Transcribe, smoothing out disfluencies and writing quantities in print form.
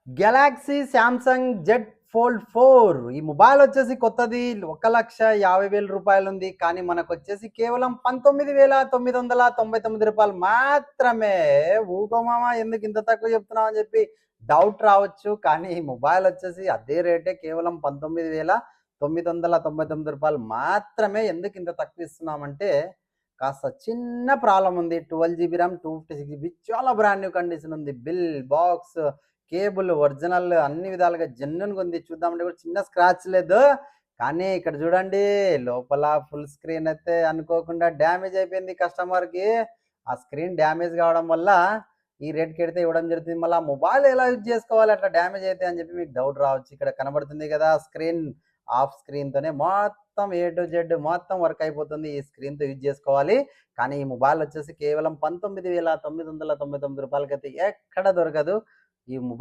Galaxy Samsung Z fold 4 ఈ mobile వచ్చేసి కొత్తది 1,50,000 రూపాయలు ఉంది. కానీ మనకు వచ్చేసి కేవలం 19,999 రూపాయలు మాత్రమే. ఊకో మామ ఎందుకు ఇంత తక్కువ చెప్తున్నావు అని చెప్పి డౌట్ రావచ్చు. కానీ ఈ మొబైల్ వచ్చేసి అదే రేటే, కేవలం 19,999 రూపాయలు మాత్రమే. ఎందుకు ఇంత తక్కువ ఇస్తున్నామంటే కాస్త చిన్న ప్రాబ్లం ఉంది. 12 GB ర్యామ్, 256 GB, చాలా బ్రాండ్ న్యూ కండిషన్ ఉంది. బిల్, బాక్స్, కేబుల్ ఒరిజినల్, అన్ని విధాలుగా జెన్యున్గా ఉంది. చూద్దామంటే కూడా చిన్న స్క్రాచ్ లేదు. కానీ ఇక్కడ చూడండి, లోపల ఫుల్ స్క్రీన్ అయితే అనుకోకుండా డ్యామేజ్ అయిపోయింది కస్టమర్కి. ఆ స్క్రీన్ డ్యామేజ్ కావడం వల్ల ఈ రేట్కి అయితే ఇవ్వడం జరుగుతుంది. మళ్ళీ ఆ మొబైల్ ఎలా యూజ్ చేసుకోవాలి అట్లా డ్యామేజ్ అయితే అని చెప్పి మీకు డౌట్ రావచ్చు. ఇక్కడ కనబడుతుంది కదా స్క్రీన్, ఆఫ్ స్క్రీన్తోనే మొత్తం A to Z మొత్తం వర్క్ అయిపోతుంది. ఈ స్క్రీన్తో యూజ్ చేసుకోవాలి. కానీ ఈ మొబైల్ వచ్చేసి కేవలం 19,999 రూపాయలకైతే ఎక్కడ దొరకదు. ఈ మొబైల్